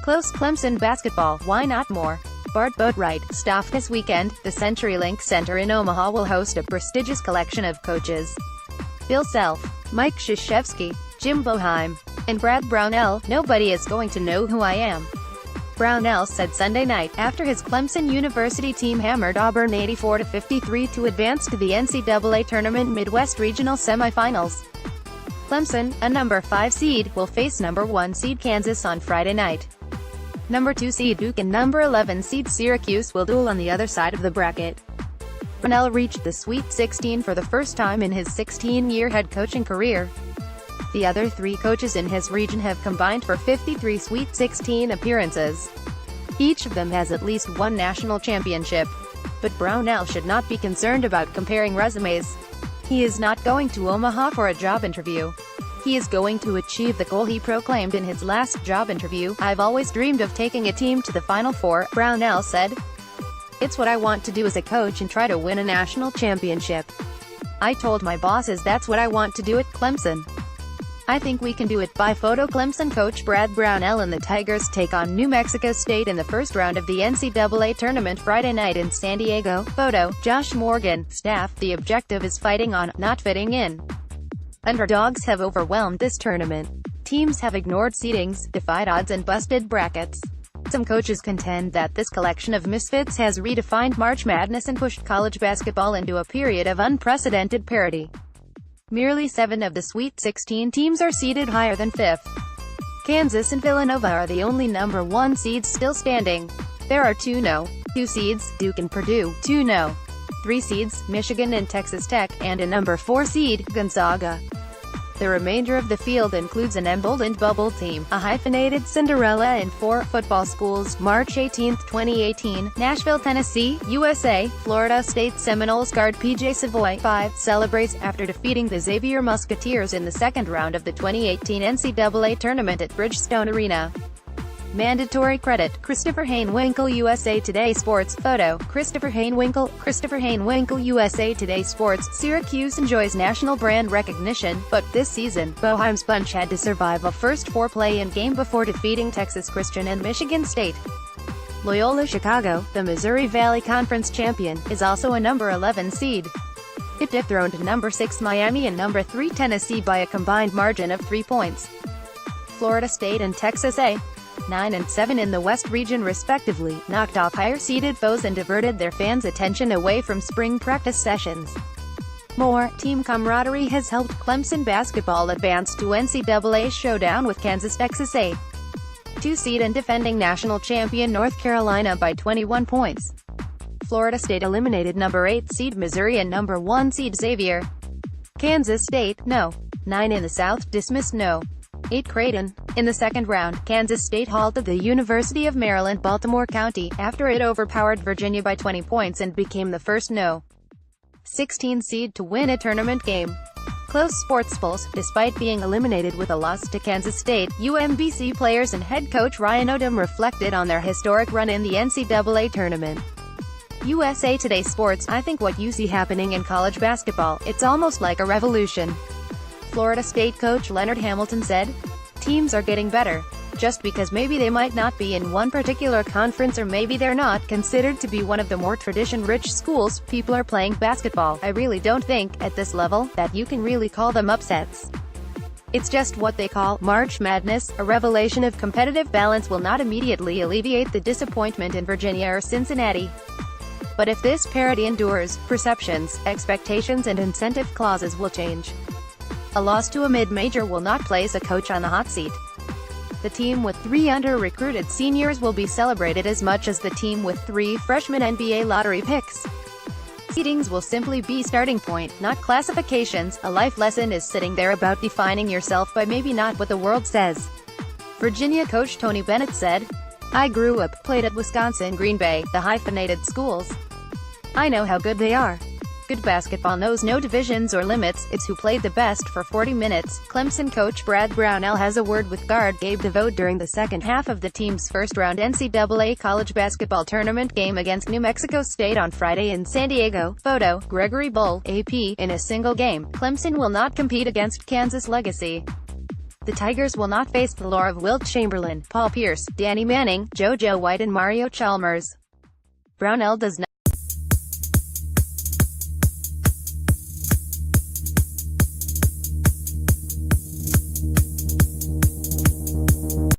Close Clemson basketball, why not more? BART BOATWRIGHT, StaffThis weekend, the CenturyLink Center in Omaha will host a prestigious collection of coaches. Bill Self, Mike Krzyzewski, Jim Boeheim, and Brad Brownell. Nobody is going to know who I am, Brownell said Sunday night, after his Clemson University team hammered Auburn 84-53 to advance to the NCAA Tournament Midwest Regional Semifinals. Clemson, a number 5 seed, will face number 1 seed Kansas on Friday night. Number 2 seed Duke and number 11 seed Syracuse will duel on the other side of the bracket. Brownell reached the Sweet 16 for the first time in his 16-year head coaching career. The other 3 coaches in his region have combined for 53 Sweet 16 appearances. Each of them has at least one national championship. But Brownell should not be concerned about comparing resumes. He is not going to Omaha for a job interview. He is going to achieve the goal he proclaimed in his last job interview. "I've always dreamed of taking a team to the Final Four," Brownell said. "It's what I want to do as a coach and try to win a national championship. I told my bosses that's what I want to do at Clemson. I think we can do it." By photo. Clemson coach Brad Brownell and the Tigers take on New Mexico State in the first round of the NCAA tournament Friday night in San Diego. Photo, Josh Morgan, staff. The objective is fighting on, not fitting in. Underdogs have overwhelmed this tournament. Teams have ignored seedings, defied odds and busted brackets. Some coaches contend that this collection of misfits has redefined March Madness and pushed college basketball into a period of unprecedented parity. Merely 7 of the Sweet 16 teams are seeded higher than 5th. Kansas and Villanova are the only number 1 seeds still standing. There are 2 seeds, Duke and Purdue, 2 3 seeds, Michigan and Texas Tech, and a number 4 seed, Gonzaga. The remainder of the field includes an emboldened bubble team, a hyphenated Cinderella, and 4 football schools. March 18, 2018, Nashville, Tennessee, USA, Florida State Seminoles guard P.J. Savoy, 5, celebrates after defeating the Xavier Musketeers in the second round of the 2018 NCAA Tournament at Bridgestone Arena. Mandatory credit, Christopher Hainwinkle, USA Today Sports. Photo, Christopher Hainwinkle, USA Today Sports. Syracuse enjoys national brand recognition, but this season, Boeheim's bunch had to survive a first 4 play-in game before defeating Texas Christian and Michigan State. Loyola Chicago, the Missouri Valley Conference champion, is also a number 11 seed. It dethroned number 6 Miami and number 3 Tennessee by a combined margin of 3 points. Florida State and Texas A9 and 7 in the West region respectively, knocked off higher-seeded foes and diverted their fans' attention away from spring practice sessions. More team camaraderie has helped Clemson basketball advance to NCAA showdown with Kansas. Texas A2 seed and defending national champion North Carolina by 21 points. Florida State eliminated number 8 seed Missouri and number 1 seed Xavier. Kansas State, 9 in the South, dismissed 8 Creighton. In the second round, Kansas State halted the University of Maryland Baltimore County, after it overpowered Virginia by 20 points and became the first 16 seed to win a tournament game. Close sports pulse. Despite being eliminated with a loss to Kansas State, UMBC players and head coach Ryan Odom reflected on their historic run in the NCAA tournament. USA Today Sports. "I think what you see happening in college basketball, it's almost like a revolution." Florida State coach Leonard Hamilton said, "Teams are getting better. Just because maybe they might not be in one particular conference or maybe they're not considered to be one of the more tradition-rich schools, people are playing basketball. I really don't think, at this level, that you can really call them upsets. It's just what they call March Madness. A revelation of competitive balance will not immediately alleviate the disappointment in Virginia or Cincinnati. But if this parity endures, perceptions, expectations and incentive clauses will change. A loss to a mid-major will not place a coach on the hot seat. The team with 3 under-recruited seniors will be celebrated as much as the team with 3 freshman NBA lottery picks. Seedings will simply be starting point, not classifications. A life lesson is sitting there about defining yourself by maybe not what the world says." Virginia coach Tony Bennett said, "I grew up, played at Wisconsin, Green Bay, the hyphenated schools. I know how good they are. Good basketball knows no divisions or limits, it's who played the best for 40 minutes. Clemson coach Brad Brownell has a word with guard Gabe DeVoe during the second half of the team's first-round NCAA college basketball tournament game against New Mexico State on Friday in San Diego. Photo, Gregory Bull, AP. "In a single game, Clemson will not compete against Kansas' legacy. The Tigers will not face the lure of Wilt Chamberlain, Paul Pierce, Danny Manning, JoJo White and Mario Chalmers. Brownell does not